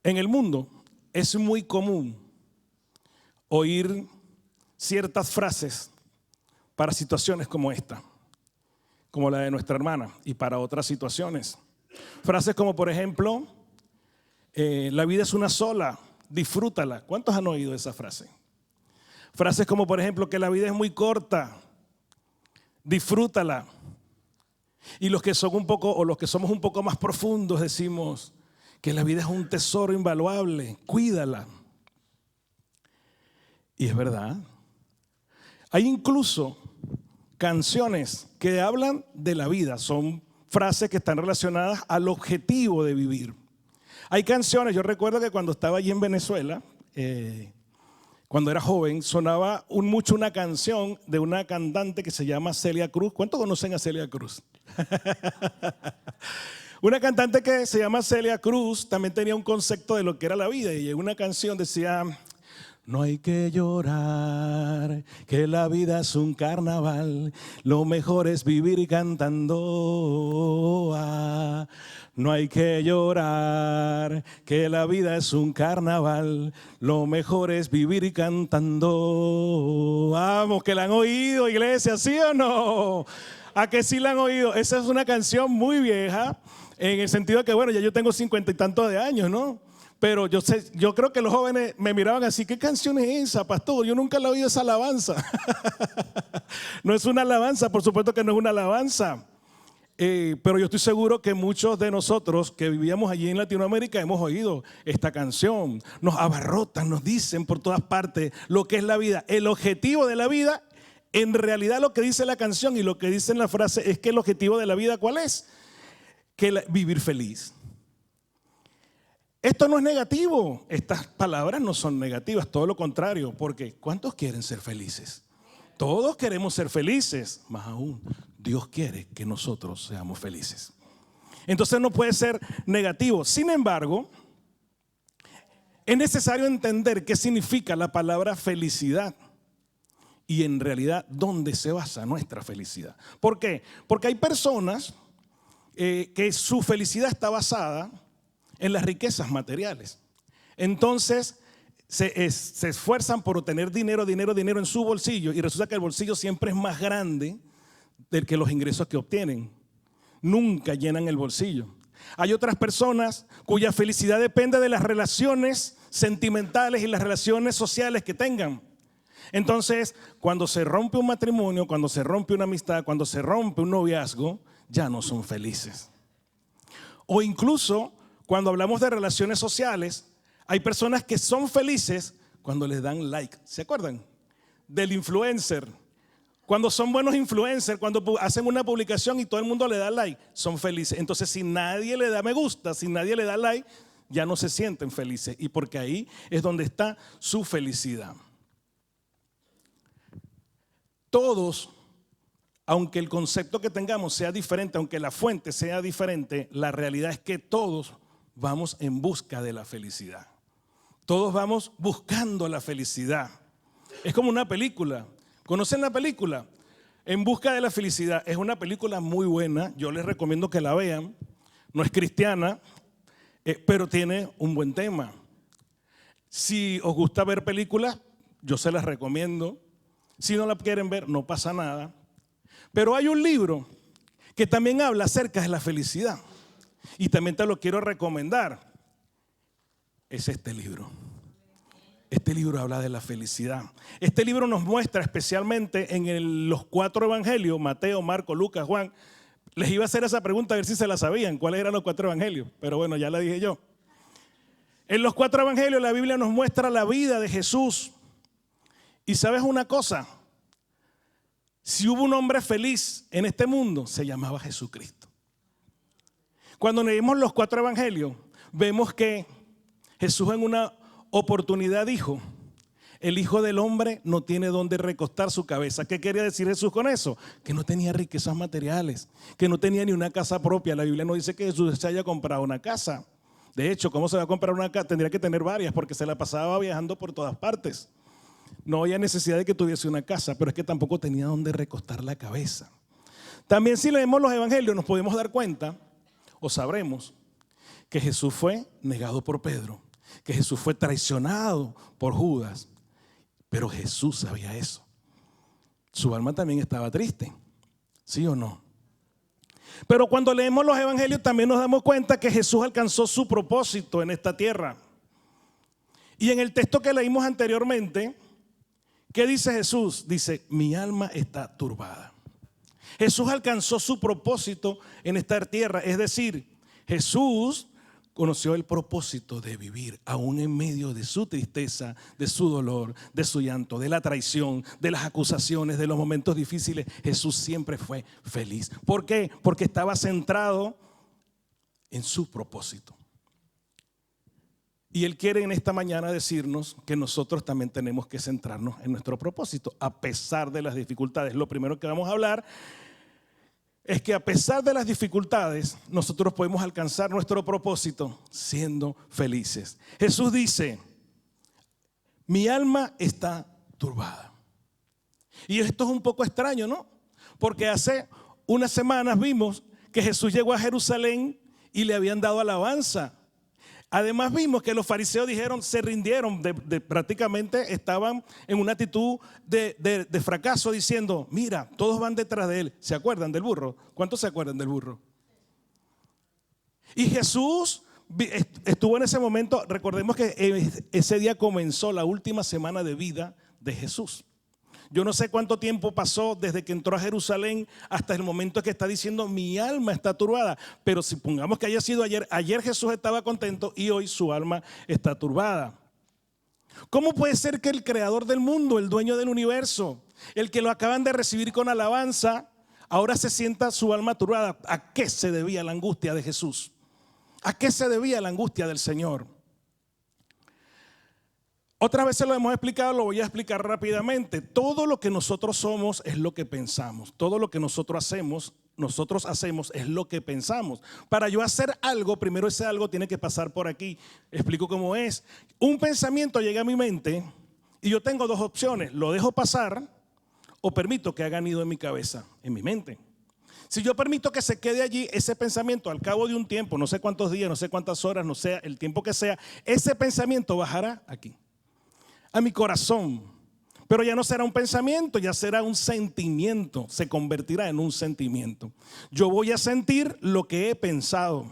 En el mundo es muy común oír ciertas frases para situaciones como esta, como la de nuestra hermana, y para otras situaciones. Frases como, por ejemplo, la vida es una sola, disfrútala. ¿Cuántos han oído esa frase? Frases como, por ejemplo, que la vida es muy corta, disfrútala. Y los que son un poco, o los que somos un poco más profundos, decimos que la vida es un tesoro invaluable, cuídala. Y es verdad. Hay incluso canciones que hablan de la vida, son frases que están relacionadas al objetivo de vivir. Hay canciones, yo recuerdo que cuando estaba allí en Venezuela, cuando era joven, sonaba mucho una canción de una cantante que se llama Celia Cruz. ¿Cuántos conocen a Celia Cruz? Una cantante que se llama Celia Cruz también tenía un concepto de lo que era la vida, y en una canción decía: no hay que llorar, que la vida es un carnaval, lo mejor es vivir cantando. No hay que llorar, que la vida es un carnaval, lo mejor es vivir cantando. Vamos, que la han oído, iglesia, ¿sí o no? ¿A que sí la han oído? Esa es una canción muy vieja, en el sentido de que, bueno, ya yo tengo 50 y tantos de años, ¿no? Pero yo creo que los jóvenes me miraban así: ¿qué canción es esa, pastor? Yo nunca la he oído esa alabanza. No es una alabanza, por supuesto que no es una alabanza. Pero yo estoy seguro que muchos de nosotros que vivíamos allí en Latinoamérica hemos oído esta canción. Nos abarrotan, nos dicen por todas partes lo que es la vida. El objetivo de la vida, en realidad lo que dice la canción y lo que dice en la frase es que el objetivo de la vida, ¿cuál es? Vivir feliz. Esto no es negativo, estas palabras no son negativas, todo lo contrario, porque ¿cuántos quieren ser felices? Todos queremos ser felices, más aún, Dios quiere que nosotros seamos felices. Entonces no puede ser negativo. Sin embargo, es necesario entender qué significa la palabra felicidad y en realidad dónde se basa nuestra felicidad. ¿Por qué? Porque hay personas que su felicidad está basada en las riquezas materiales. Entonces se esfuerzan por tener dinero en su bolsillo, y resulta que el bolsillo siempre es más grande del que los ingresos que obtienen. Nunca llenan el bolsillo. Hay otras personas cuya felicidad depende de las relaciones sentimentales y las relaciones sociales que tengan. Entonces, cuando se rompe un matrimonio, cuando se rompe una amistad, cuando se rompe un noviazgo, ya no son felices. O incluso cuando hablamos de relaciones sociales, hay personas que son felices cuando les dan like. ¿Se acuerdan? Del influencer. Cuando son buenos influencers, cuando hacen una publicación y todo el mundo le da like, son felices. Entonces, si nadie le da me gusta, si nadie le da like, ya no se sienten felices. Y porque ahí es donde está su felicidad. Todos, aunque el concepto que tengamos sea diferente, aunque la fuente sea diferente, la realidad es que todos vamos en busca de la felicidad. Todos vamos buscando la felicidad. Es como una película. ¿Conocen la película? En busca de la felicidad. Es una película muy buena. Yo les recomiendo que la vean. No es cristiana, pero tiene un buen tema. Si os gusta ver películas, yo se las recomiendo. Si no la quieren ver, no pasa nada. Pero hay un libro que también habla acerca de la felicidad. Y también te lo quiero recomendar. Es este libro. Este libro habla de la felicidad. Este libro nos muestra especialmente en los 4 evangelios, Mateo, Marcos, Lucas, Juan. Les iba a hacer esa pregunta a ver si se la sabían, cuáles eran los 4 evangelios. Pero bueno, ya la dije yo. En los 4 evangelios la Biblia nos muestra la vida de Jesús. Y ¿sabes una cosa? Si hubo un hombre feliz en este mundo, se llamaba Jesucristo. Cuando leemos los 4 evangelios, vemos que Jesús en una oportunidad dijo: el Hijo del Hombre no tiene dónde recostar su cabeza. ¿Qué quería decir Jesús con eso? Que no tenía riquezas materiales, que no tenía ni una casa propia. La Biblia no dice que Jesús se haya comprado una casa. De hecho, ¿cómo se va a comprar una casa? Tendría que tener varias, porque se la pasaba viajando por todas partes. No había necesidad de que tuviese una casa, pero es que tampoco tenía dónde recostar la cabeza. También, si leemos los evangelios, nos podemos dar cuenta, o sabremos, que Jesús fue negado por Pedro. que Jesús fue traicionado por Judas. Pero Jesús sabía eso. Su alma también estaba triste, ¿sí o no? Pero cuando leemos los evangelios también nos damos cuenta que Jesús alcanzó su propósito en esta tierra. Y en el texto que leímos anteriormente, ¿qué dice Jesús? Dice, mi alma está turbada. Jesús alcanzó su propósito en esta tierra. Es decir, Jesús conoció el propósito de vivir aún en medio de su tristeza, de su dolor, de su llanto, de la traición, de las acusaciones, de los momentos difíciles. Jesús siempre fue feliz. ¿Por qué? Porque estaba centrado en su propósito. Y Él quiere en esta mañana decirnos que nosotros también tenemos que centrarnos en nuestro propósito, a pesar de las dificultades. Lo primero que vamos a hablar es que a pesar de las dificultades, nosotros podemos alcanzar nuestro propósito siendo felices. Jesús dice, mi alma está turbada. Y esto es un poco extraño, ¿no? Porque hace unas semanas vimos que Jesús llegó a Jerusalén y le habían dado alabanza. Además vimos que los fariseos se rindieron, prácticamente estaban en una actitud de fracaso diciendo, mira, todos van detrás de él. ¿Se acuerdan del burro? ¿Cuántos se acuerdan del burro? Y Jesús estuvo en ese momento, recordemos que ese día comenzó la última semana de vida de Jesús. Yo no sé cuánto tiempo pasó desde que entró a Jerusalén hasta el momento que está diciendo mi alma está turbada. Pero si pongamos que haya sido ayer Jesús estaba contento y hoy su alma está turbada. ¿Cómo puede ser que el creador del mundo, el dueño del universo, el que lo acaban de recibir con alabanza, ahora se sienta su alma turbada? ¿A qué se debía la angustia de Jesús? ¿A qué se debía la angustia del Señor? Otras veces lo hemos explicado, lo voy a explicar rápidamente. Todo lo que nosotros somos es lo que pensamos. Todo lo que nosotros hacemos es lo que pensamos. Para yo hacer algo, primero ese algo tiene que pasar por aquí. Explico cómo es. Un pensamiento llega a mi mente y yo tengo dos opciones. Lo dejo pasar o permito que haga nido en mi cabeza, en mi mente. Si yo permito que se quede allí, ese pensamiento al cabo de un tiempo, no sé cuántos días, no sé cuántas horas, no sé el tiempo que sea, ese pensamiento bajará aquí, a mi corazón, pero ya no será un pensamiento, ya será un sentimiento, se convertirá en un sentimiento. Yo voy a sentir lo que he pensado.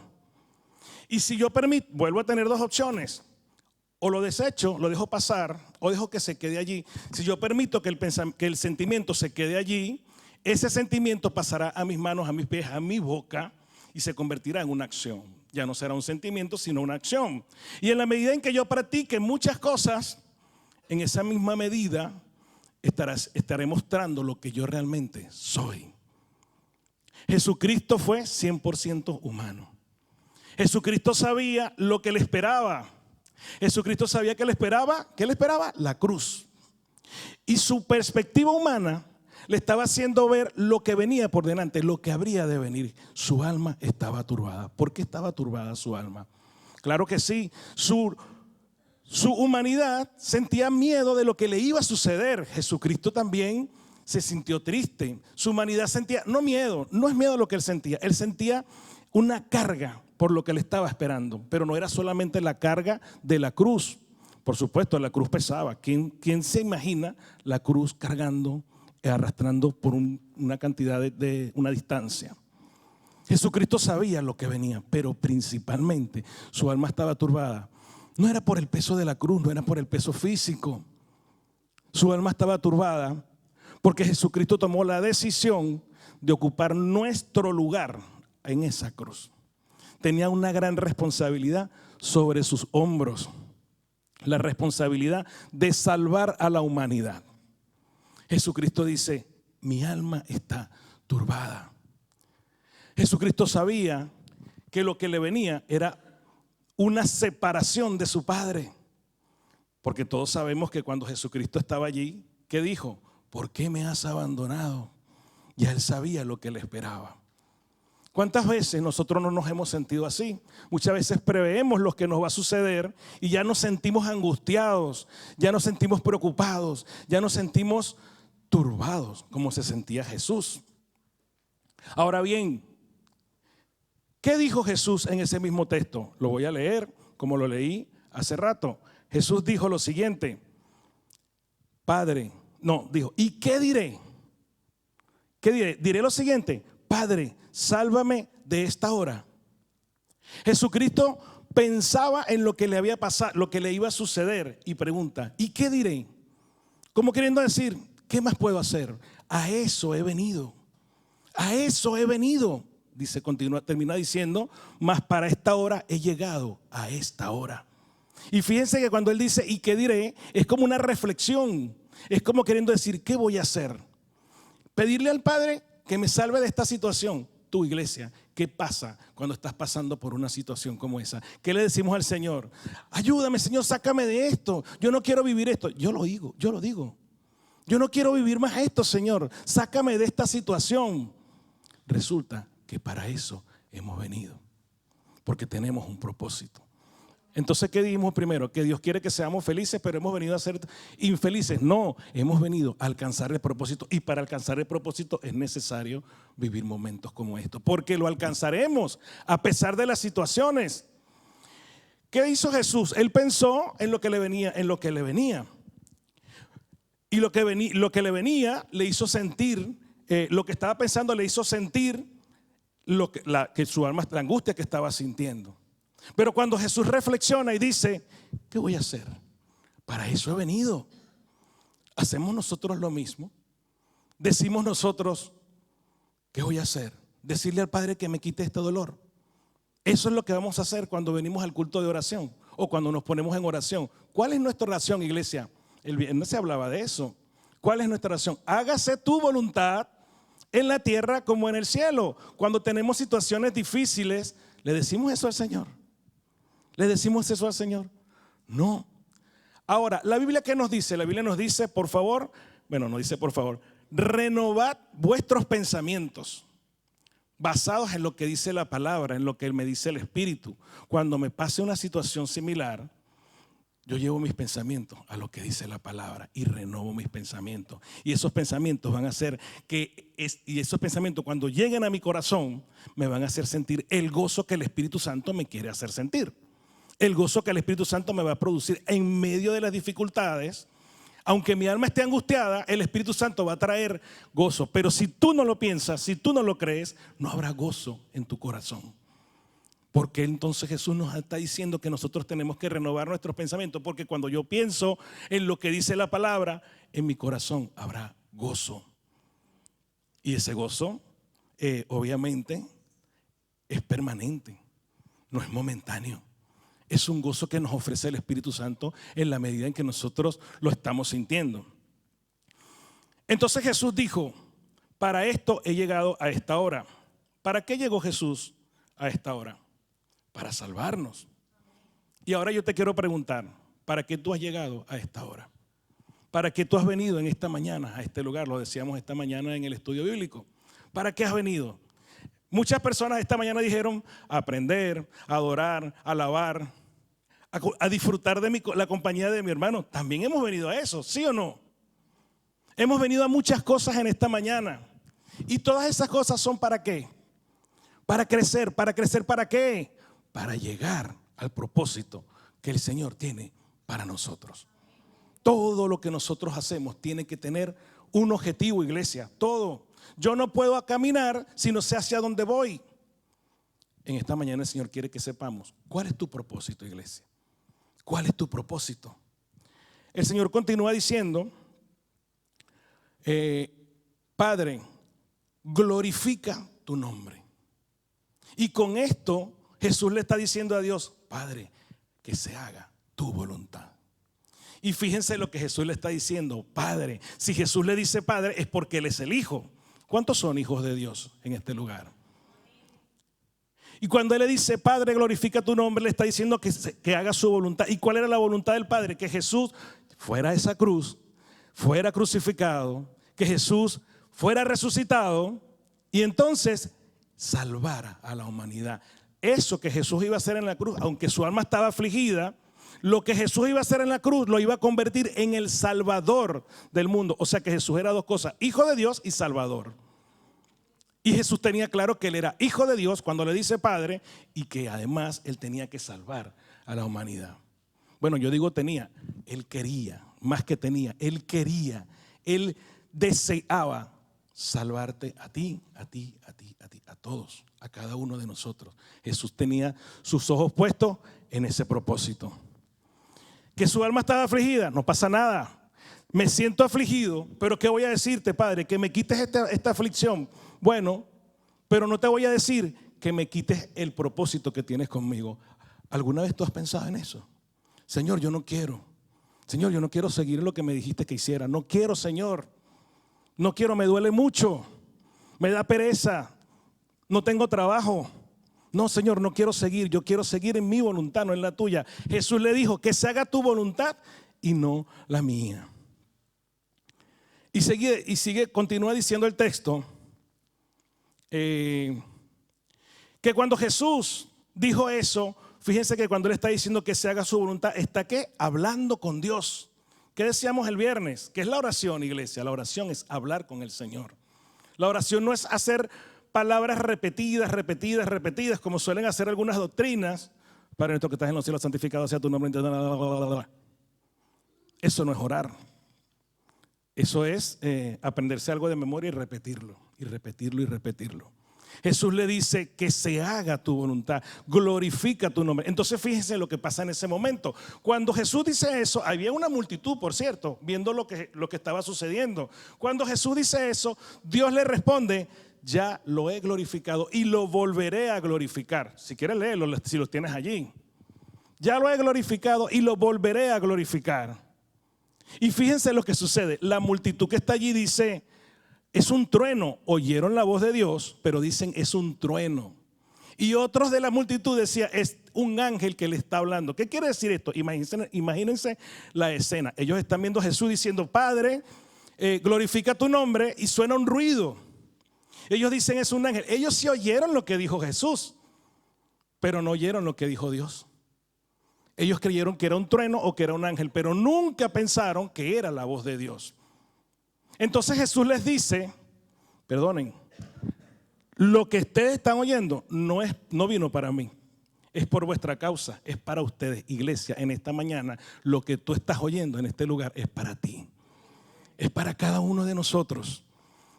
Y si yo permito, vuelvo a tener dos opciones, o lo desecho, lo dejo pasar, o dejo que se quede allí. Si yo permito que el sentimiento se quede allí, ese sentimiento pasará a mis manos, a mis pies, a mi boca y se convertirá en una acción. Ya no será un sentimiento, sino una acción. Y en la medida en que yo practique muchas cosas, en esa misma medida estaré mostrando lo que yo realmente soy. Jesucristo fue 100% humano. Jesucristo sabía lo que le esperaba. Jesucristo sabía que le esperaba. ¿Qué le esperaba? La cruz. Y su perspectiva humana le estaba haciendo ver lo que venía por delante, lo que habría de venir. Su alma estaba turbada. ¿Por qué estaba turbada su alma? Claro que sí, su humanidad sentía miedo de lo que le iba a suceder. Jesucristo también se sintió triste. Su humanidad sentía, no miedo, no es miedo lo que él sentía una carga por lo que le estaba esperando. Pero no era solamente la carga de la cruz. Por supuesto, la cruz pesaba. ¿Quién se imagina la cruz cargando, arrastrando por una cantidad de una distancia? Jesucristo sabía lo que venía, pero principalmente su alma estaba turbada. No era por el peso de la cruz, no era por el peso físico. Su alma estaba turbada porque Jesucristo tomó la decisión de ocupar nuestro lugar en esa cruz. Tenía una gran responsabilidad sobre sus hombros, la responsabilidad de salvar a la humanidad. Jesucristo dice, mi alma está turbada. Jesucristo sabía que lo que le venía era una separación de su Padre. Porque todos sabemos que cuando Jesucristo estaba allí, ¿qué dijo? ¿Por qué me has abandonado? Ya él sabía lo que le esperaba. ¿Cuántas veces nosotros no nos hemos sentido así? Muchas veces preveemos lo que nos va a suceder y ya nos sentimos angustiados, ya nos sentimos preocupados, ya nos sentimos turbados, como se sentía Jesús. Ahora bien, ¿qué dijo Jesús en ese mismo texto? Lo voy a leer como lo leí hace rato. Jesús dijo lo siguiente: Padre, no, dijo, ¿y qué diré? ¿Qué diré? Diré lo siguiente: Padre, sálvame de esta hora. Jesucristo pensaba en lo que le había pasado, lo que le iba a suceder, y pregunta: ¿y qué diré? Como queriendo decir, ¿qué más puedo hacer? A eso he venido. A eso he venido. Dice, termina diciendo, mas para esta hora he llegado, a esta hora. Y fíjense que cuando él dice, ¿y qué diré? Es como una reflexión. Es como queriendo decir, ¿qué voy a hacer? Pedirle al Padre que me salve de esta situación. Tu iglesia, ¿qué pasa cuando estás pasando por una situación como esa? ¿Qué le decimos al Señor? Ayúdame, Señor, sácame de esto. Yo no quiero vivir esto. Yo lo digo. Yo no quiero vivir más esto, Señor. Sácame de esta situación. Resulta que para eso hemos venido, porque tenemos un propósito. Entonces, ¿qué dijimos primero? Que Dios quiere que seamos felices, pero hemos venido a ser infelices. No, hemos venido a alcanzar el propósito, y para alcanzar el propósito es necesario vivir momentos como estos, porque lo alcanzaremos a pesar de las situaciones. ¿Qué hizo Jesús? Él pensó en lo que le venía, y lo que le venía le hizo sentir, lo que estaba pensando le hizo sentir que su alma, la angustia que estaba sintiendo. Pero cuando Jesús reflexiona y dice, ¿qué voy a hacer? Para eso he venido. ¿Hacemos nosotros lo mismo? Decimos nosotros, ¿qué voy a hacer? Decirle al Padre que me quite este dolor. Eso es lo que vamos a hacer cuando venimos al culto de oración o cuando nos ponemos en oración. ¿Cuál es nuestra oración, iglesia? El viernes se hablaba de eso. ¿Cuál es nuestra oración? Hágase tu voluntad en la tierra como en el cielo. Cuando tenemos situaciones difíciles, ¿le decimos eso al Señor? ¿Le decimos eso al Señor? No. Ahora, ¿la Biblia qué nos dice? La Biblia nos dice, por favor, no dice por favor, renovad vuestros pensamientos basados en lo que dice la palabra, en lo que me dice el Espíritu. Cuando me pase una situación similar, yo llevo mis pensamientos a lo que dice la palabra y renovo mis pensamientos. Y esos pensamientos van a hacer y esos pensamientos cuando lleguen a mi corazón, me van a hacer sentir el gozo que el Espíritu Santo me quiere hacer sentir. El gozo que el Espíritu Santo me va a producir en medio de las dificultades. Aunque mi alma esté angustiada, el Espíritu Santo va a traer gozo. Pero si tú no lo piensas, si tú no lo crees, no habrá gozo en tu corazón. Porque entonces Jesús nos está diciendo que nosotros tenemos que renovar nuestros pensamientos, porque cuando yo pienso en lo que dice la palabra, en mi corazón habrá gozo. Y ese gozo, obviamente, es permanente, no es momentáneo. Es un gozo que nos ofrece el Espíritu Santo en la medida en que nosotros lo estamos sintiendo. Entonces Jesús dijo, para esto he llegado a esta hora. ¿Para qué llegó Jesús a esta hora? Para salvarnos. Y ahora yo te quiero preguntar, ¿para qué tú has llegado a esta hora? ¿Para qué tú has venido en esta mañana a este lugar? Lo decíamos esta mañana en el estudio bíblico. ¿Para qué has venido? Muchas personas esta mañana dijeron aprender, adorar, alabar, a disfrutar de la compañía de mi hermano. También hemos venido a eso, ¿sí o no? Hemos venido a muchas cosas en esta mañana. Y todas esas cosas son ¿para qué? Para crecer. ¿Para crecer para qué? Para llegar al propósito que el Señor tiene para nosotros. Todo lo que nosotros hacemos tiene que tener un objetivo, iglesia. Todo. Yo no puedo caminar si no sé hacia dónde voy. En esta mañana el Señor quiere que sepamos cuál es tu propósito, iglesia. ¿Cuál es tu propósito? El Señor continúa diciendo, Padre, glorifica tu nombre. Y con esto Jesús le está diciendo a Dios, Padre, que se haga tu voluntad. Y fíjense lo que Jesús le está diciendo, Padre. Si Jesús le dice Padre es porque Él es el Hijo. ¿Cuántos son hijos de Dios en este lugar? Y cuando Él le dice Padre, glorifica tu nombre, le está diciendo que haga su voluntad. ¿Y cuál era la voluntad del Padre? Que Jesús fuera a esa cruz, fuera crucificado, que Jesús fuera resucitado y entonces salvara a la humanidad. Eso que Jesús iba a hacer en la cruz, aunque su alma estaba afligida, lo que Jesús iba a hacer en la cruz lo iba a convertir en el Salvador del mundo. O sea que Jesús era dos cosas, Hijo de Dios y Salvador. Y Jesús tenía claro que Él era Hijo de Dios cuando le dice Padre y que además Él tenía que salvar a la humanidad. Bueno, yo digo tenía, Él quería, más que tenía, Él quería, Él deseaba salvarte a ti, a ti, a ti, a ti, a todos, a cada uno de nosotros. Jesús tenía sus ojos puestos en ese propósito. Que su alma estaba afligida, no pasa nada. Me siento afligido, pero ¿qué voy a decirte, Padre? Que me quites esta aflicción. Bueno, pero no te voy a decir que me quites el propósito que tienes conmigo. ¿Alguna vez tú has pensado en eso? Señor, yo no quiero. Señor, yo no quiero seguir lo que me dijiste que hiciera. No quiero, Señor. No quiero, me duele mucho. Me da pereza. No tengo trabajo. No, Señor, no quiero seguir. Yo quiero seguir en mi voluntad, no en la tuya. Jesús le dijo que se haga tu voluntad y no la mía. Y sigue, continúa diciendo el texto que cuando Jesús dijo eso, fíjense que cuando Él está diciendo que se haga su voluntad, está ¿qué? Hablando con Dios. ¿Qué decíamos el viernes? ¿Qué es la oración, iglesia? La oración es hablar con el Señor. La oración no es hacer palabras repetidas, repetidas, repetidas, como suelen hacer algunas doctrinas. Padre nuestro que estás en los cielos, santificado sea tu nombre. Eso no es orar. Eso es aprenderse algo de memoria y repetirlo, y repetirlo, y repetirlo. Jesús le dice que se haga tu voluntad, glorifica tu nombre. Entonces fíjense lo que pasa en ese momento. Cuando Jesús dice eso, había una multitud, por cierto, viendo lo que estaba sucediendo. Cuando Jesús dice eso, Dios le responde: ya lo he glorificado y lo volveré a glorificar. Si quieres leerlo, si los tienes allí. Ya lo he glorificado y lo volveré a glorificar. Y fíjense lo que sucede. La multitud que está allí dice: es un trueno. Oyeron la voz de Dios, pero dicen es un trueno. Y otros de la multitud decían: es un ángel que le está hablando. ¿Qué quiere decir esto? Imagínense la escena. Ellos están viendo a Jesús diciendo: Padre, glorifica tu nombre, y suena un ruido. Ellos dicen es un ángel. Ellos sí oyeron lo que dijo Jesús, pero no oyeron lo que dijo Dios. Ellos creyeron que era un trueno o que era un ángel, pero nunca pensaron que era la voz de Dios. Entonces Jesús les dice: perdonen, lo que ustedes están oyendo no vino para mí, es por vuestra causa, es para ustedes, iglesia. En esta mañana lo que tú estás oyendo en este lugar es para ti, es para cada uno de nosotros.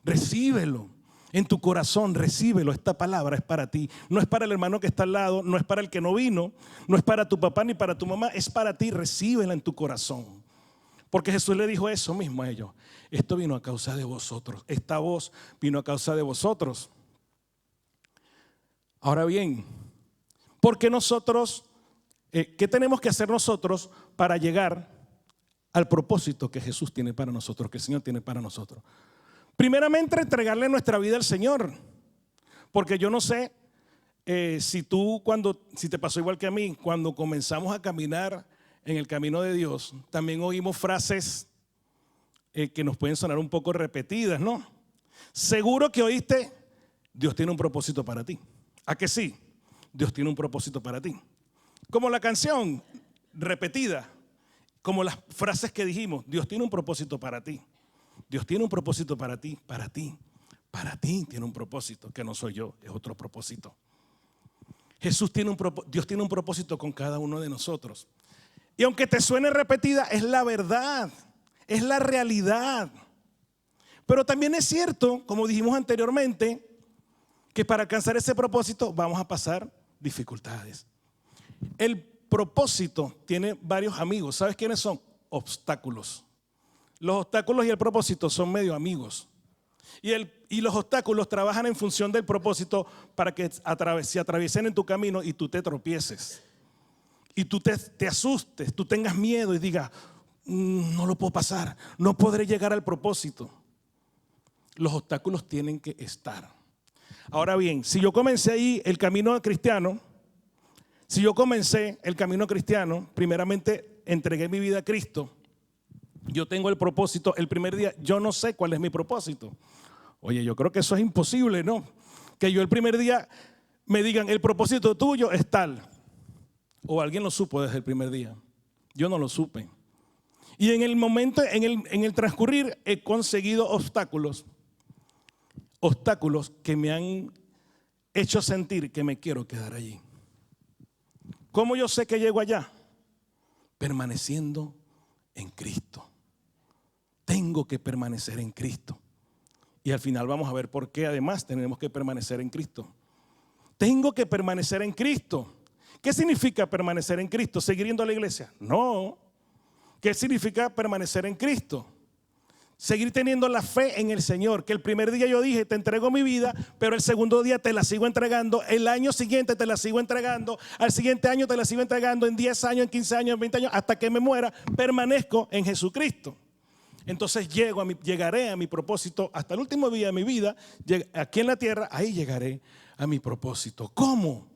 Recíbelo en tu corazón, recíbelo. Esta palabra es para ti, no es para el hermano que está al lado, no es para el que no vino, no es para tu papá ni para tu mamá, es para ti. Recíbela en tu corazón. Porque Jesús le dijo eso mismo a ellos: esto vino a causa de vosotros, esta voz vino a causa de vosotros. Ahora bien, ¿por qué nosotros, qué tenemos que hacer nosotros para llegar al propósito que Jesús tiene para nosotros, que el Señor tiene para nosotros? Primeramente, entregarle nuestra vida al Señor. Porque yo no sé si te pasó igual que a mí, cuando comenzamos a caminar en el camino de Dios, también oímos frases que nos pueden sonar un poco repetidas, ¿no? Seguro que oíste: Dios tiene un propósito para ti. ¿A que sí? Dios tiene un propósito para ti. Como la canción repetida, como las frases que dijimos: Dios tiene un propósito para ti. Dios tiene un propósito para ti, para ti, para ti tiene un propósito, que no soy yo, es otro propósito. Dios tiene un propósito con cada uno de nosotros. Y aunque te suene repetida, es la verdad, es la realidad. Pero también es cierto, como dijimos anteriormente, que para alcanzar ese propósito vamos a pasar dificultades. El propósito tiene varios amigos. ¿Sabes quiénes son? Obstáculos. Los obstáculos y el propósito son medio amigos. Y los obstáculos trabajan en función del propósito para que se atraviesen en tu camino y tú te tropieces. Y tú te asustes, tú tengas miedo y digas: no lo puedo pasar, no podré llegar al propósito. Los obstáculos tienen que estar. Ahora bien, si yo comencé ahí el camino cristiano, primeramente entregué mi vida a Cristo. Yo tengo el propósito el primer día. Yo no sé cuál es mi propósito. Oye, yo creo que eso es imposible, ¿no? Que yo el primer día me digan: el propósito tuyo es tal. O alguien lo supo desde el primer día. Yo no lo supe. Y en el momento, en el transcurrir, he conseguido obstáculos que me han hecho sentir que me quiero quedar allí. ¿Cómo yo sé que llego allá? permaneciendo en Cristo. Tengo que permanecer en Cristo. Y al final vamos a ver por qué además tenemos que permanecer en Cristo. Tengo que permanecer en Cristo. ¿Qué significa permanecer en Cristo? ¿Seguir yendo a la iglesia? No. ¿Qué significa permanecer en Cristo? Seguir teniendo la fe en el Señor, que el primer día yo dije, te entrego mi vida, pero el segundo día te la sigo entregando, el año siguiente te la sigo entregando, al siguiente año te la sigo entregando, en 10 años, en 15 años, en 20 años, hasta que me muera, permanezco en Jesucristo. Entonces llegaré a mi propósito hasta el último día de mi vida, aquí en la tierra, ahí llegaré a mi propósito. ¿Cómo?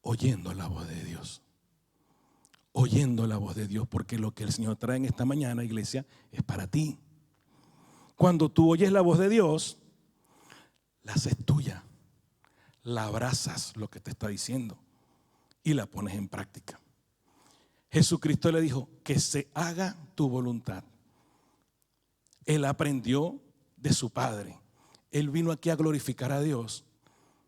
Oyendo la voz de Dios. Oyendo la voz de Dios, porque lo que el Señor trae en esta mañana, iglesia, es para ti. Cuando tú oyes la voz de Dios, la haces tuya, la abrazas lo que te está diciendo y la pones en práctica. Jesucristo le dijo, que se haga tu voluntad. Él aprendió de su Padre. Él vino aquí a glorificar a Dios,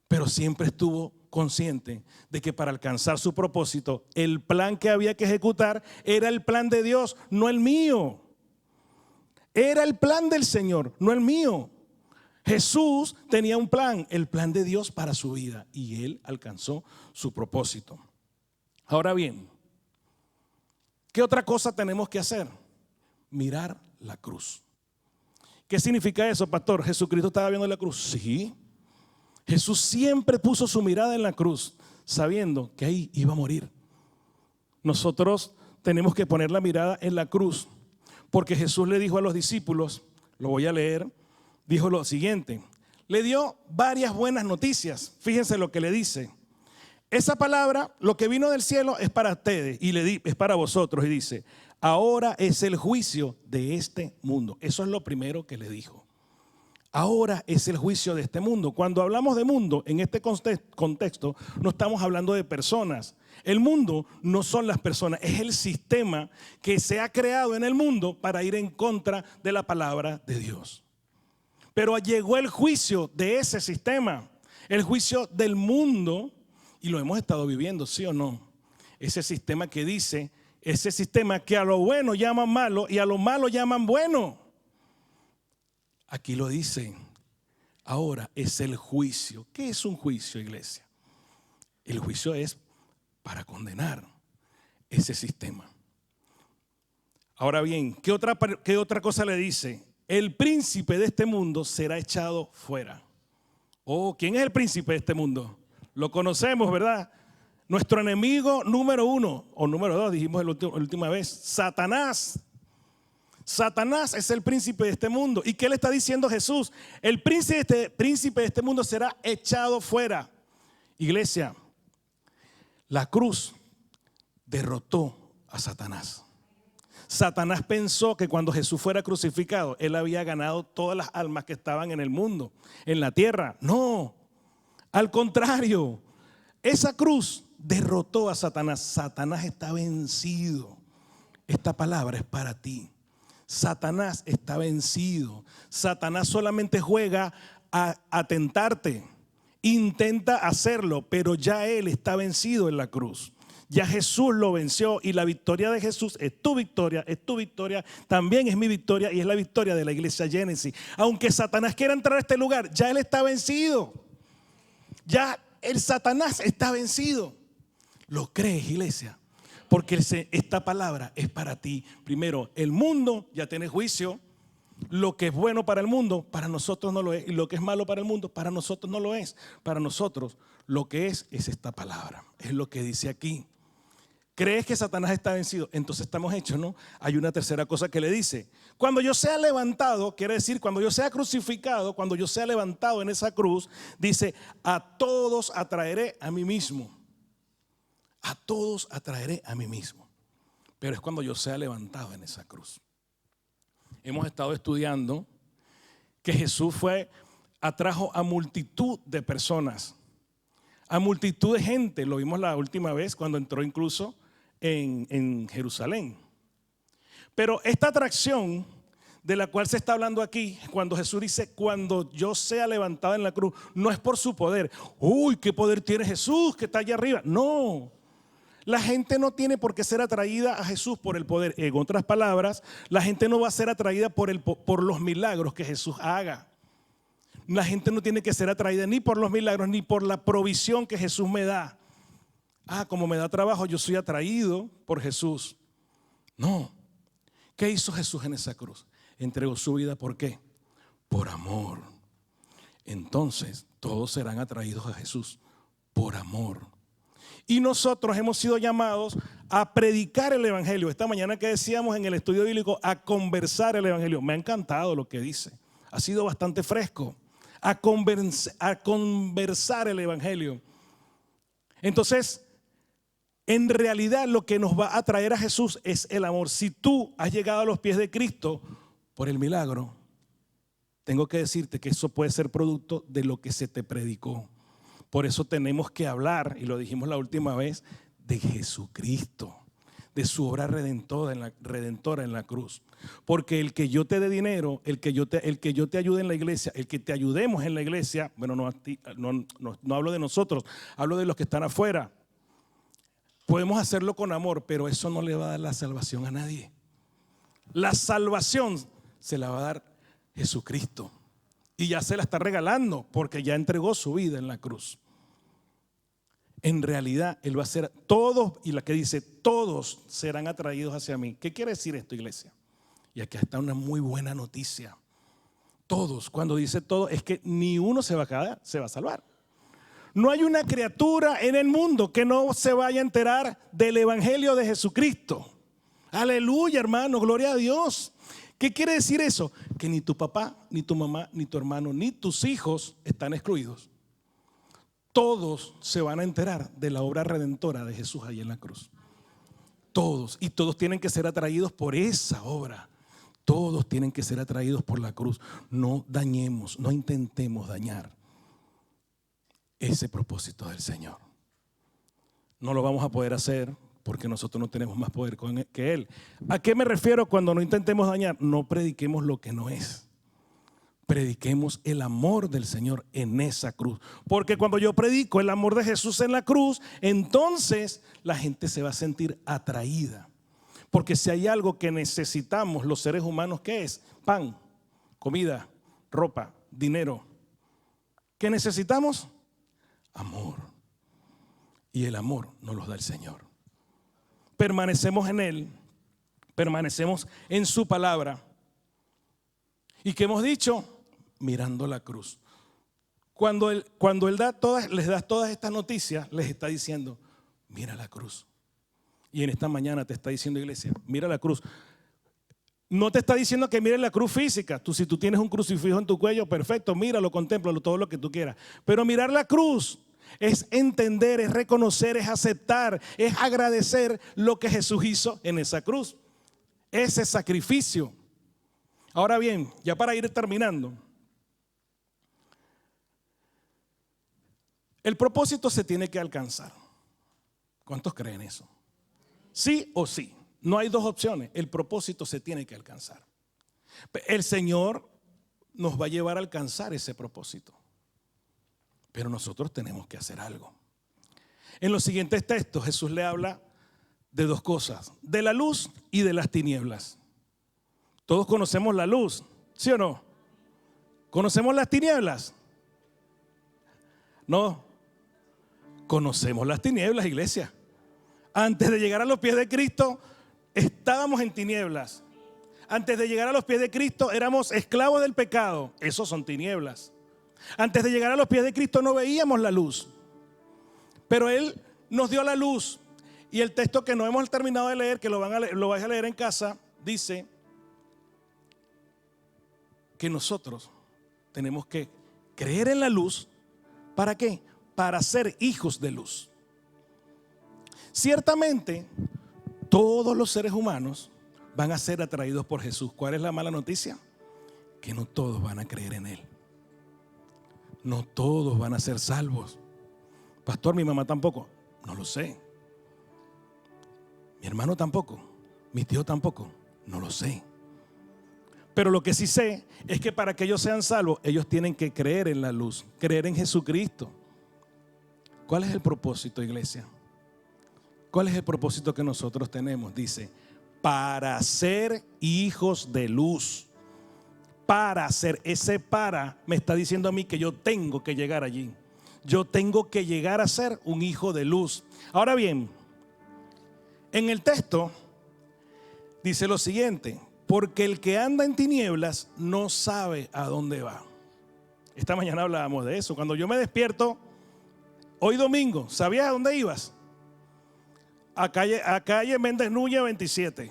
pero siempre estuvo consciente de que para alcanzar su propósito, el plan que había que ejecutar era el plan de Dios, no el mío. Era el plan del Señor, no el mío. Jesús tenía un plan, el plan de Dios para su vida, y él alcanzó su propósito. Ahora bien, ¿qué otra cosa tenemos que hacer? Mirar la cruz. ¿Qué significa eso, pastor? ¿Jesucristo estaba viendo la cruz? Sí. Jesús siempre puso su mirada en la cruz, sabiendo que ahí iba a morir. Nosotros tenemos que poner la mirada en la cruz, porque Jesús le dijo a los discípulos, lo voy a leer, dijo lo siguiente, le dio varias buenas noticias. Fíjense lo que le dice. Esa palabra, lo que vino del cielo es para ustedes y es para vosotros. Y dice, ahora es el juicio de este mundo. Eso es lo primero que le dijo. Ahora es el juicio de este mundo. Cuando hablamos de mundo, en este contexto, no estamos hablando de personas. El mundo no son las personas, es el sistema que se ha creado en el mundo para ir en contra de la palabra de Dios. Pero llegó el juicio de ese sistema, el juicio del mundo, y lo hemos estado viviendo, ¿sí o no? Ese sistema que dice, ese sistema que a lo bueno llaman malo y a lo malo llaman bueno. Aquí lo dice, ahora es el juicio. ¿Qué es un juicio, iglesia? El juicio es para condenar ese sistema. Ahora bien, ¿qué otra cosa le dice? El príncipe de este mundo será echado fuera. Oh, ¿quién es el príncipe de este mundo? Lo conocemos, ¿verdad? Nuestro enemigo número 1 o número 2, dijimos la última vez, Satanás. Satanás es el príncipe de este mundo. ¿Y qué le está diciendo Jesús? El príncipe de este mundo será echado fuera. Iglesia, la cruz derrotó a Satanás. Satanás pensó que cuando Jesús fuera crucificado, él había ganado todas las almas que estaban en el mundo, en la tierra. No, al contrario, esa cruz derrotó a Satanás. Satanás está vencido. Esta palabra es para ti. Satanás está vencido. Satanás solamente juega a tentarte. Intenta hacerlo, pero ya él está vencido en la cruz. Ya Jesús lo venció y la victoria de Jesús es tu victoria, también es mi victoria y es la victoria de la iglesia Génesis. Aunque Satanás quiera entrar a este lugar, ya él está vencido. Ya el Satanás está vencido. ¿Lo crees, iglesia? Porque esta palabra es para ti. Primero, el mundo ya tiene juicio. Lo que es bueno para el mundo, para nosotros no lo es. Y lo que es malo para el mundo, para nosotros no lo es. Para nosotros lo que es esta palabra. Es lo que dice aquí. ¿Crees que Satanás está vencido? Entonces estamos hechos, ¿no? Hay una tercera cosa que le dice. Cuando yo sea levantado, quiere decir cuando yo sea crucificado, cuando yo sea levantado en esa cruz, dice, a todos atraeré a mí mismo. A todos atraeré a mí mismo. Pero es cuando yo sea levantado en esa cruz. Hemos estado estudiando que Jesús atrajo a multitud de personas, a multitud de gente. Lo vimos la última vez cuando entró incluso en Jerusalén. Pero esta atracción de la cual se está hablando aquí, cuando Jesús dice, cuando yo sea levantado en la cruz, no es por su poder. Uy, ¿qué poder tiene Jesús que está allá arriba? No. La gente no tiene por qué ser atraída a Jesús por el poder. En otras palabras, la gente no va a ser atraída por los milagros que Jesús haga. La gente no tiene que ser atraída ni por los milagros ni por la provisión que Jesús me da. Como me da trabajo, yo soy atraído por Jesús. No. ¿Qué hizo Jesús en esa cruz? Entregó su vida, ¿por qué? Por amor. Entonces, todos serán atraídos a Jesús por amor. Y nosotros hemos sido llamados a predicar el evangelio. Esta mañana que decíamos en el estudio bíblico, a conversar el evangelio. Me ha encantado lo que dice. Ha sido bastante fresco. A conversar el evangelio. Entonces, en realidad lo que nos va a traer a Jesús es el amor. Si tú has llegado a los pies de Cristo por el milagro, tengo que decirte que eso puede ser producto de lo que se te predicó. Por eso tenemos que hablar, y lo dijimos la última vez, de Jesucristo, de su obra redentora en la cruz. Porque el que yo te dé dinero, el que yo te ayude en la iglesia, el que te ayudemos en la iglesia, bueno, no hablo de nosotros, hablo de los que están afuera. Podemos hacerlo con amor, pero eso no le va a dar la salvación a nadie. La salvación se la va a dar Jesucristo. Y ya se la está regalando porque ya entregó su vida en la cruz. En realidad, Él va a ser todos, y la que dice, todos serán atraídos hacia mí. ¿Qué quiere decir esto, iglesia? Y aquí está una muy buena noticia. Todos, cuando dice todo, es que ni uno se va a salvar. No hay una criatura en el mundo que no se vaya a enterar del evangelio de Jesucristo. Aleluya, hermano, gloria a Dios. ¿Qué quiere decir eso? Que ni tu papá, ni tu mamá, ni tu hermano, ni tus hijos están excluidos. Todos se van a enterar de la obra redentora de Jesús ahí en la cruz. Todos. Y todos tienen que ser atraídos por esa obra. Todos tienen que ser atraídos por la cruz. No dañemos, no intentemos dañar ese propósito del Señor. No lo vamos a poder hacer porque nosotros no tenemos más poder que Él. ¿A qué me refiero cuando no intentemos dañar? No prediquemos lo que no es. Prediquemos el amor del Señor en esa cruz. Porque cuando yo predico el amor de Jesús en la cruz, entonces la gente se va a sentir atraída. Porque si hay algo que necesitamos los seres humanos, ¿qué es? Pan, comida, ropa, dinero. ¿Qué necesitamos? Amor. Y el amor nos lo da el Señor. Permanecemos en Él, permanecemos en su palabra. ¿Y qué hemos dicho? Mirando la cruz. Cuando Él les da todas estas noticias, les está diciendo, mira la cruz. Y en esta mañana te está diciendo, iglesia, mira la cruz. No te está diciendo que mires la cruz física. Si tú tienes un crucifijo en tu cuello, perfecto, míralo, contémplalo, todo lo que tú quieras. Pero mirar la cruz es entender, es reconocer, es aceptar, es agradecer lo que Jesús hizo en esa cruz. Ese sacrificio. Ahora bien, ya para ir terminando, el propósito se tiene que alcanzar. ¿Cuántos creen eso? Sí o sí. No hay dos opciones. El propósito se tiene que alcanzar. El Señor nos va a llevar a alcanzar ese propósito. Pero nosotros tenemos que hacer algo. En los siguientes textos Jesús le habla de dos cosas, de la luz y de las tinieblas. Todos conocemos la luz, ¿sí o no? ¿Conocemos las tinieblas? No. Conocemos las tinieblas, iglesia. Antes de llegar a los pies de Cristo, estábamos en tinieblas. Antes de llegar a los pies de Cristo, éramos esclavos del pecado. Esos son tinieblas. Antes de llegar a los pies de Cristo no veíamos la luz. Pero Él nos dio la luz. Y el texto que no hemos terminado de leer, que lo vais a leer en casa, dice que nosotros tenemos que creer en la luz. ¿Para qué? Para ser hijos de luz. Ciertamente, todos los seres humanos van a ser atraídos por Jesús. ¿Cuál es la mala noticia? Que no todos van a creer en Él. No todos van a ser salvos. Pastor, mi mamá tampoco. No lo sé. Mi hermano tampoco. Mi tío tampoco. No lo sé. Pero lo que sí sé es que para que ellos sean salvos, ellos tienen que creer en la luz, creer en Jesucristo. ¿Cuál es el propósito, iglesia? ¿Cuál es el propósito que nosotros tenemos? Dice, para ser hijos de luz. Para ser, ese para me está diciendo a mí que yo tengo que llegar allí. Yo tengo que llegar a ser un hijo de luz. Ahora bien, en el texto dice lo siguiente: porque el que anda en tinieblas no sabe a dónde va. Esta mañana hablábamos de eso. Cuando yo me despierto, hoy domingo, ¿sabías a dónde ibas? A calle Méndez Núñez 27.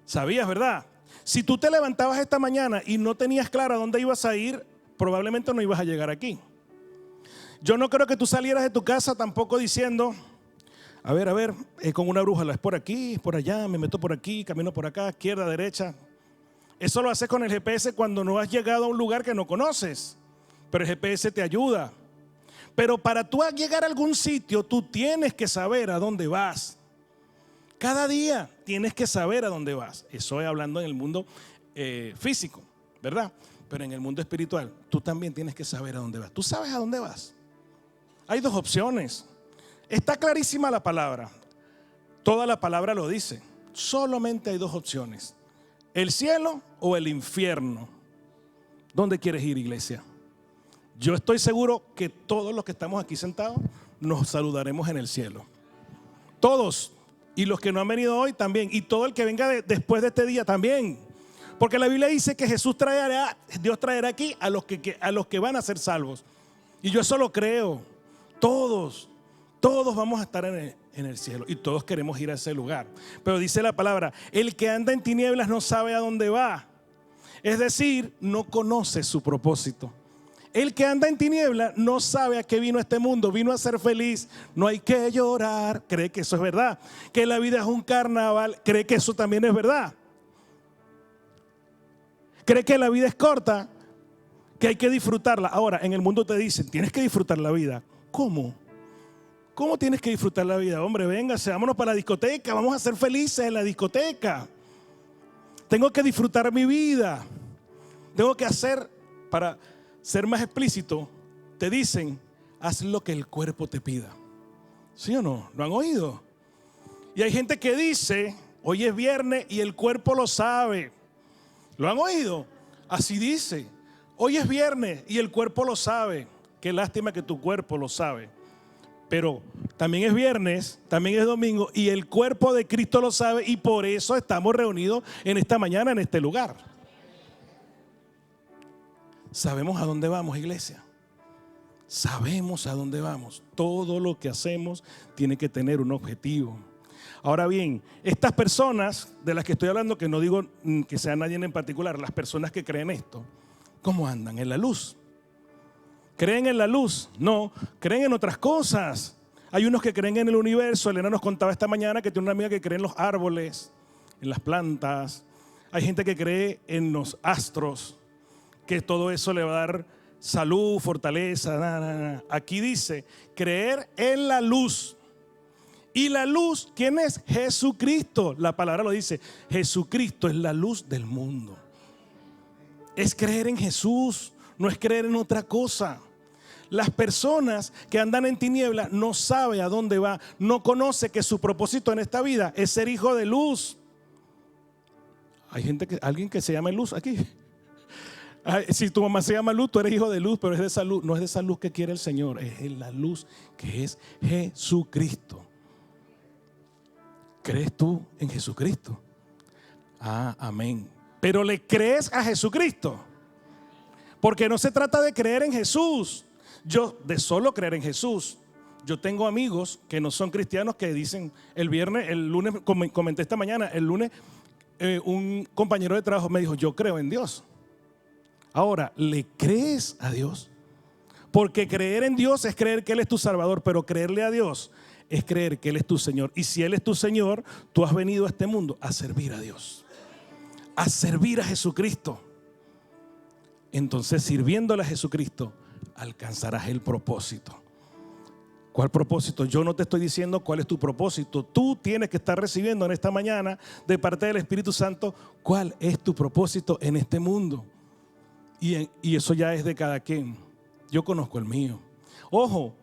¿Sabías, verdad? Si tú te levantabas esta mañana y no tenías claro a dónde ibas a ir, probablemente no ibas a llegar aquí. Yo no creo que tú salieras de tu casa tampoco diciendo, a ver, con una brújula, es por aquí, es por allá, me meto por aquí, camino por acá, izquierda, derecha. Eso lo haces con el GPS cuando no has llegado a un lugar que no conoces, pero el GPS te ayuda. Pero para tú llegar a algún sitio, tú tienes que saber a dónde vas. Cada día tienes que saber a dónde vas. Eso es hablando en el mundo físico, ¿verdad? Pero en el mundo espiritual, tú también tienes que saber a dónde vas. ¿Tú sabes a dónde vas? Hay dos opciones. Está clarísima la palabra. Toda la palabra lo dice. Solamente hay dos opciones: el cielo o el infierno. ¿Dónde quieres ir, iglesia? Yo estoy seguro que todos los que estamos aquí sentados nos saludaremos en el cielo. Todos. Y los que no han venido hoy también. Y todo el que venga después de este día también. Porque la Biblia dice que Dios traerá aquí a los que van a ser salvos. Y yo eso lo creo. Todos vamos a estar en el cielo. Y todos queremos ir a ese lugar. Pero dice la palabra, el que anda en tinieblas no sabe a dónde va. Es decir, no conoce su propósito. El que anda en tinieblas no sabe a qué vino a este mundo. Vino a ser feliz. No hay que llorar. Cree que eso es verdad. Que la vida es un carnaval. Cree que eso también es verdad. Cree que la vida es corta. Que hay que disfrutarla. Ahora, en el mundo te dicen, tienes que disfrutar la vida. ¿Cómo? ¿Cómo tienes que disfrutar la vida? Hombre, véngase, vámonos para la discoteca. Vamos a ser felices en la discoteca. Tengo que disfrutar mi vida. Tengo que hacer, para ser más explícito, te dicen, haz lo que el cuerpo te pida. ¿Sí o no? ¿Lo han oído? Y hay gente que dice, hoy es viernes y el cuerpo lo sabe. ¿Lo han oído? Así dice, hoy es viernes y el cuerpo lo sabe. Qué lástima que tu cuerpo lo sabe. Pero también es viernes, también es domingo y el cuerpo de Cristo lo sabe, y por eso estamos reunidos en esta mañana en este lugar. ¿Sabemos a dónde vamos, iglesia? Sabemos a dónde vamos. Todo lo que hacemos tiene que tener un objetivo. Ahora bien, estas personas de las que estoy hablando, que no digo que sea nadie en particular, las personas que creen esto, ¿cómo andan? ¿En la luz? ¿Creen en la luz? No, creen en otras cosas. Hay unos que creen en el universo. Elena nos contaba esta mañana que tiene una amiga que cree en los árboles, en las plantas. Hay gente que cree en los astros, que todo eso le va a dar salud, fortaleza. Aquí dice, creer en la luz. Y la luz, ¿quién es? Jesucristo. La palabra lo dice, Jesucristo es la luz del mundo. Es creer en Jesús, no es creer en otra cosa. Las personas que andan en tinieblas no saben a dónde va, no conoce que su propósito en esta vida es ser hijo de luz. Hay alguien que se llama Luz aquí. Si tu mamá se llama Luz, tú eres hijo de luz, pero es de esa luz, no es de esa luz que quiere el Señor, es la luz que es Jesucristo. ¿Crees tú en Jesucristo? Amén. Pero ¿le crees a Jesucristo? Porque no se trata de creer en Jesús, de solo creer en Jesús. Yo tengo amigos que no son cristianos que dicen, el lunes, comenté esta mañana, el lunes un compañero de trabajo me dijo, yo creo en Dios. Ahora, ¿le crees a Dios? Porque creer en Dios es creer que Él es tu Salvador, pero creerle a Dios es creer que Él es tu Señor. Y si Él es tu Señor, tú has venido a este mundo a servir a Dios, a servir a Jesucristo. Entonces, sirviéndole a Jesucristo, alcanzarás el propósito. ¿Cuál propósito? Yo no te estoy diciendo cuál es tu propósito. Tú tienes que estar recibiendo en esta mañana de parte del Espíritu Santo cuál es tu propósito en este mundo. Y eso ya es de cada quien. Yo conozco el mío. Ojo,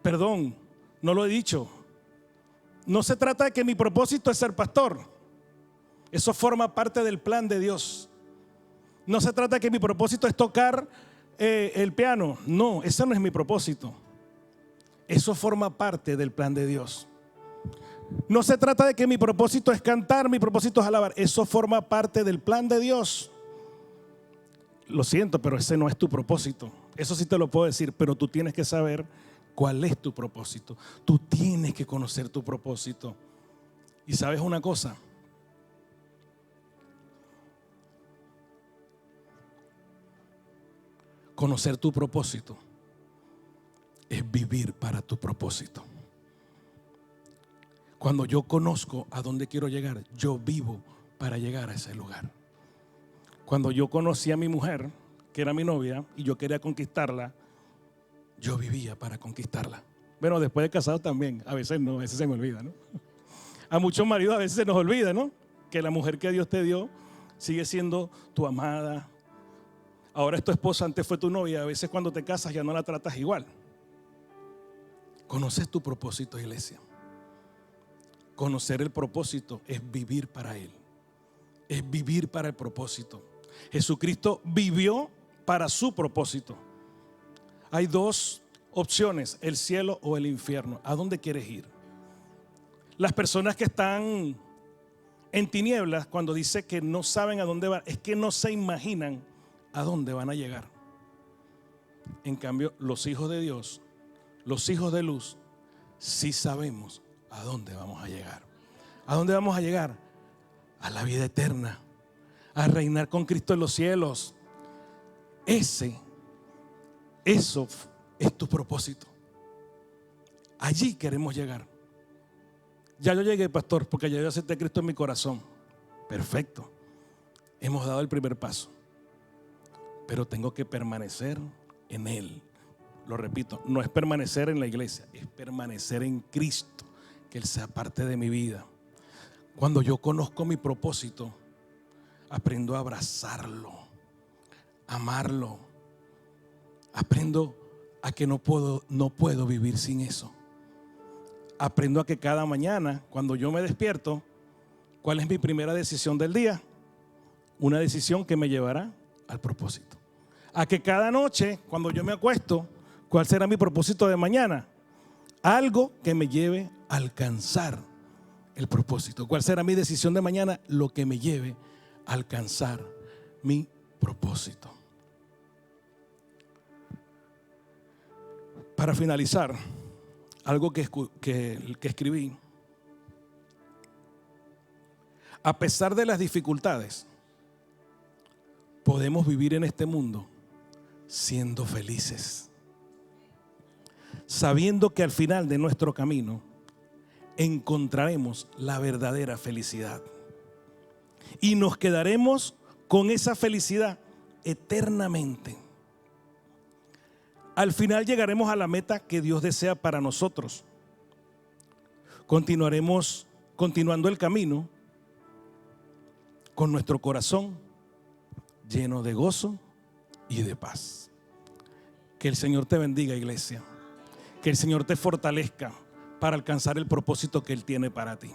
perdón, no lo he dicho. No se trata de que mi propósito es ser pastor. Eso forma parte del plan de Dios. No se trata de que mi propósito es tocar el piano. No, ese no es mi propósito. Eso forma parte del plan de Dios. No se trata de que mi propósito es cantar, mi propósito es alabar. Eso forma parte del plan de Dios. Lo siento, pero ese no es tu propósito. Eso sí te lo puedo decir, pero tú tienes que saber cuál es tu propósito. Tú tienes que conocer tu propósito. Y sabes una cosa, conocer tu propósito es vivir para tu propósito. Cuando yo conozco a dónde quiero llegar, yo vivo para llegar a ese lugar. Cuando yo conocí a mi mujer, que era mi novia, y yo quería conquistarla, yo vivía para conquistarla. Bueno, después de casado también, a veces no, a veces se me olvida, ¿no? A muchos maridos a veces se nos olvida, ¿no? Que la mujer que Dios te dio sigue siendo tu amada. Ahora es tu esposa, antes fue tu novia. A veces cuando te casas ya no la tratas igual. Conoces tu propósito, iglesia. Conocer el propósito es vivir para Él. Es vivir para el propósito. Jesucristo vivió para su propósito. Hay dos opciones, el cielo o el infierno. ¿A dónde quieres ir? Las personas que están en tinieblas, cuando dice que no saben a dónde van, es que no se imaginan a dónde van a llegar. En cambio, los hijos de Dios, los hijos de luz, sí sabemos a dónde vamos a llegar. ¿A dónde vamos a llegar? A la vida eterna, a reinar con Cristo en los cielos. Eso es tu propósito. Allí queremos llegar. Ya yo llegué, pastor, porque ya yo acepté a Cristo en mi corazón. Perfecto. Hemos dado el primer paso. Pero tengo que permanecer en Él. Lo repito, no es permanecer en la iglesia, es permanecer en Cristo, que Él sea parte de mi vida. Cuando yo conozco mi propósito, aprendo a abrazarlo, amarlo. Aprendo a que no puedo vivir sin eso. Aprendo a que cada mañana, cuando yo me despierto, ¿cuál es mi primera decisión del día? Una decisión que me llevará al propósito. A que cada noche, cuando yo me acuesto, ¿cuál será mi propósito de mañana? Algo que me lleve a alcanzar el propósito. ¿Cuál será mi decisión de mañana? Lo que me lleve a alcanzar mi propósito. Para finalizar, algo que escribí. A pesar de las dificultades, podemos vivir en este mundo siendo felices, sabiendo que al final de nuestro camino encontraremos la verdadera felicidad y nos quedaremos con esa felicidad eternamente. Al final llegaremos a la meta que Dios desea para nosotros. Continuando el camino con nuestro corazón lleno de gozo y de paz. Que el Señor te bendiga, iglesia. Que el Señor te fortalezca para alcanzar el propósito que Él tiene para ti.